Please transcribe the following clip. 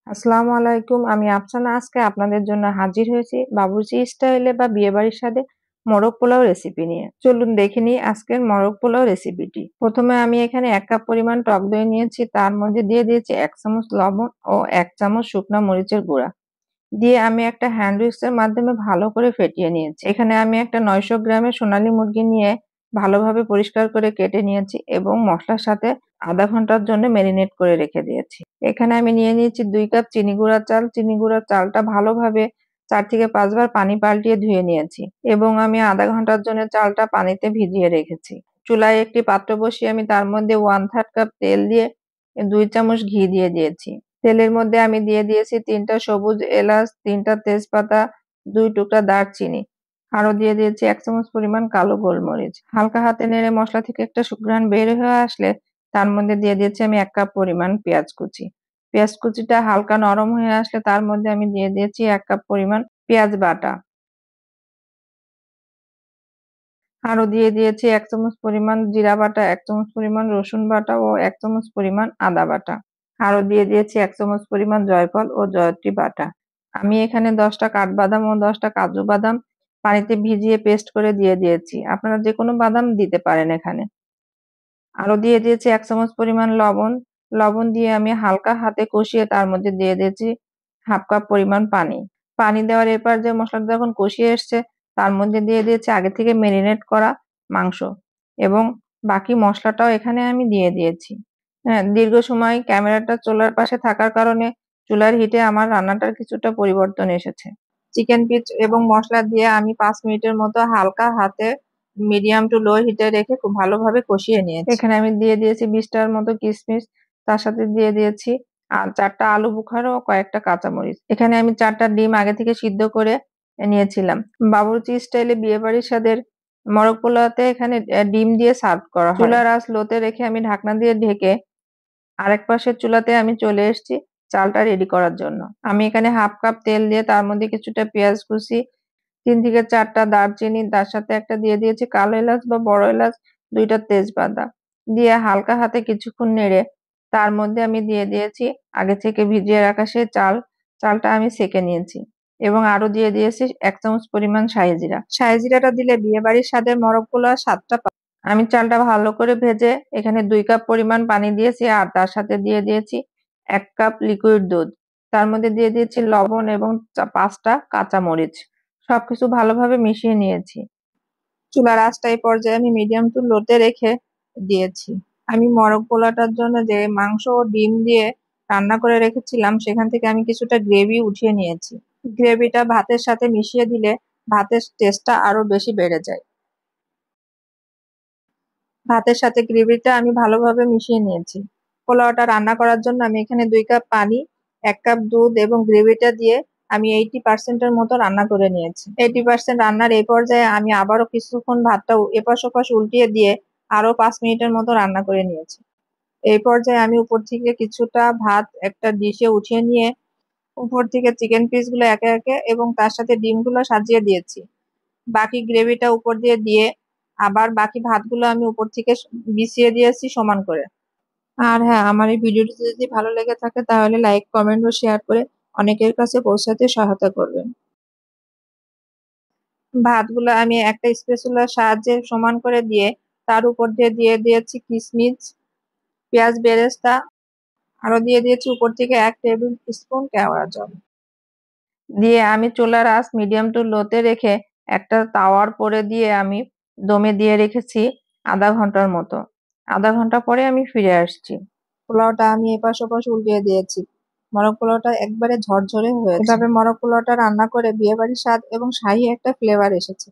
আসসালামু আলাইকুম। আমি আফসানা আজকে আপনাদের জন্য হাজির হয়েছি বাবুর্চি স্টাইলে বা বিয়েবাড়ির স্বাদে মোরগ পোলাও রেসিপি নিয়ে। চলুন দেখে নিই আজকের মোরগ পোলাও রেসিপিটি। প্রথমে আমি এখানে 1 কাপ পরিমাণ টক দই নিয়েছি, তার মধ্যে দিয়ে দিয়েছি 1 চামচ লবণ ও 1 চামচ শুকনা মরিচের গুঁড়া। দিয়ে আমি একটা হ্যান্ড উইস্কের মাধ্যমে ভালো করে ফেটিয়ে নিয়েছি। এখানে আমি একটা 900 গ্রামের সোনালী মুরগি নিয়ে ভালোভাবে পরিষ্কার করে কেটে নিয়েছি এবং মশলার সাথে আধা ঘন্টার জন্য ম্যারিনেট করে রেখে দিয়েছি। এখানে আমি নিয়ে নিয়েছি 2 কাপ চিনি গুঁড়া চাল। চিনি গুঁড়া চালটা ভালোভাবে 4 থেকে 5 বার পানি পাল্টিয়ে ধুয়ে নিয়েছি এবং আমি আধা ঘন্টার জন্য চালটা পানিতে ভিজিয়ে রেখেছি। চুলায় একটি পাত্র বসিয়ে আমি তার মধ্যে 1/3 কাপ তেল দিয়ে 2 চামচ ঘি দিয়ে দিয়েছি। তেলের মধ্যে আমি দিয়ে দিয়েছি 3টা সবুজ এলাচ, 3টা তেজপাতা, 2 টুকরা দারচিনি। আরো দিয়ে দিয়েছি 1 চামচ পরিমাণ কালো গোলমরিচ। হালকা হাতে নেড়ে মশলা থেকে একটা সুঘ্রাণ বের হয়ে আসলে তার মধ্যে দিয়ে দিয়েছি আমি 1 কাপ পরিমাণ পেঁয়াজ কুচি। পেঁয়াজ কুচিটা হালকা নরম হয়ে আসলে তার মধ্যে আমি দিয়ে দিয়েছি 1 কাপ পরিমাণ পেঁয়াজ বাটা। আরো দিয়ে দিয়েছি 1 চামচ পরিমাণ জিরা বাটা, 1 চামচ পরিমাণ রসুন বাটা ও 1 চামচ পরিমাণ আদা বাটা। আরো দিয়ে দিয়েছি 1 চামচ পরিমাণ জয়ফল ও জয়ত্রী বাটা। আমি এখানে 10টা কাঠবাদাম ও 10টা কাজু বাদাম পানিতে ভিজিয়ে পেস্ট করে দিয়ে দিয়েছি। আপনারা যে কোনো বাদাম দিতে পারেন এখানে। আরো দিয়ে দিয়েছি 1 চামচ পরিমাণ লবণ। লবণ দিয়ে আমি হালকা হাতে কষিয়ে তার মধ্যে দিয়ে দিয়েছি 1/2 কাপ পরিমাণ পানি। পানি দেওয়ার এরপর যে মশলাটা যখন কষিয়ে এসছে তার মধ্যে দিয়ে দিয়েছি আগে থেকে ম্যারিনেট করা মাংস এবং বাকি মশলাটাও এখানে আমি দিয়ে দিয়েছি। হ্যাঁ, দীর্ঘ সময় ক্যামেরাটা চুলার পাশে থাকার কারণে চুলার হিটে আমার রান্নাটার কিছুটা পরিবর্তন এসেছে। চিকেন পিস এবং মশলা দিয়ে আমি 5 মিনিটের মতো হালকা হাতে মিডিয়াম টু লো হিটে রেখে খুব ভালোভাবে কষিয়ে নিয়েছি। এখানে আমি দিয়ে দিয়েছি 20টার মতো কিশমিশ, তার সাথে দিয়ে দিয়েছি 4টা আলু বুখারা ও কয়েকটা কাঁচামরিচ। এখানে আমি 4টা ডিম আগে থেকে সিদ্ধ করে নিয়েছিলাম। বাবুর্চি স্টাইলে বিয়েবাড়ির স্বাদের মোরগ পোলাওতে এখানে ডিম দিয়ে সার্ভ করা হয়। চুলার আঁচ লোতে রেখে আমি ঢাকনা দিয়ে ঢেকে আরেক পাশের চুলাতে আমি চলে এসেছি চালটা রেডি করার জন্য। আমি এখানে 1/2 কাপ তেল দিয়ে তার মধ্যে কিছুটা পেঁয়াজ কুচি, 3 থেকে 4টা দারচিনি, তার সাথে একটা দিয়ে দিয়েছি কালো এলাচ বা বড় এলাচ, 2টা তেজপাতা দিয়ে হালকা হাতে কিছুক্ষণ নেড়ে তার মধ্যে আমি দিয়ে দিয়েছি আগে থেকে ভিজিয়ে রাখা সেই চালটা আমি সেঁকে নিয়েছি এবং আরো দিয়ে দিয়েছি 1 চামচ পরিমাণ শাহি জিরা। শাহি জিরাটা দিলে বিয়েবাড়ির স্বাদের মোরগ পোলাওর স্বাদটা আমি চালটা ভালো করে ভেজে এখানে 2 কাপ পরিমাণ পানি দিয়েছি আর তার সাথে দিয়ে দিয়েছি 1 কাপ লিকুইড দুধ। তার মধ্যে দিয়ে দিয়েছি লবণ এবং 5টা কাঁচামরিচ। সবকিছু ভালোভাবে মিশিয়ে নিয়েছি। চুলার আঁচটা এই পর্যায়ে আমি মিডিয়াম টু লোতে রেখে দিয়েছি। আমি মোরগ পোলাওটার জন্য যে মাংস ও ডিম দিয়ে রান্না করে রেখেছিলাম সেখান থেকে আমি কিছুটা গ্রেভি উঠিয়ে নিয়েছি। গ্রেভিটা ভাতের সাথে মিশিয়ে দিলে ভাতের টেস্টটা আরো বেশি বেড়ে যায়। ভাতের সাথে গ্রেভিটা আমি ভালোভাবে মিশিয়ে নিয়েছি। পোলাওটা রান্না করার জন্য আমি এখানে 2 কাপ পানি, 1 কাপ দুধ এবং গ্রেভিটা দিয়ে আমি 80% এর মতো রান্না করে নিয়েছি। 80% রান্নার এই পর্যায়ে আমি আবারও কিছুক্ষণ ভাতটা এপাশ ওপাশ উল্টিয়ে দিয়ে আরো 5 মিনিটের মতো রান্না করে নিয়েছি। এই পর্যায়ে আমি উপর থেকে কিছুটা ভাত একটা ডিশে উঠিয়ে নিয়ে উপর থেকে চিকেন পিসগুলো একে একে এবং তার সাথে ডিমগুলো সাজিয়ে দিয়েছি। বাকি গ্রেভিটা উপর দিয়ে আবার বাকি ভাতগুলো আমি উপর থেকে বিছিয়ে দিয়েছি সমান করে। আর হ্যাঁ, আমার এই ভিডিওটি যদি ভালো লেগে থাকে তাহলে লাইক, কমেন্ট ও শেয়ার করে অনেকের কাছে পৌঁছাতে সহায়তা করবেন। ভাতগুলো আমি একটা স্প্যাচুলার সাহায্যে সমান করে দিয়ে তার উপর দিয়ে দিয়েছি কিশমিশ, পেঁয়াজ বেরেস্তা, আরো দিয়ে দিয়েছি উপর থেকে 1 টেবিল স্পুন কেওড়া জল। দিয়ে আমি চুলার আঁচ মিডিয়াম টু লোতে রেখে একটা তাওয়ার পরে দিয়ে আমি দমে দিয়ে রেখেছি আধা ঘন্টার মতো। আধা ঘন্টা পরে আমি ফিরে আসছি। পোলাওটা আমি এপাশ ওপাশ উল্টিয়ে দিয়েছি। মোরগ পোলাওটা একবারে ঝরঝরে হয়েছে। এভাবে মোরগ পোলাওটা রান্না করে বিয়েবাড়ির স্বাদ এবং শাহী একটা ফ্লেভার এসেছে।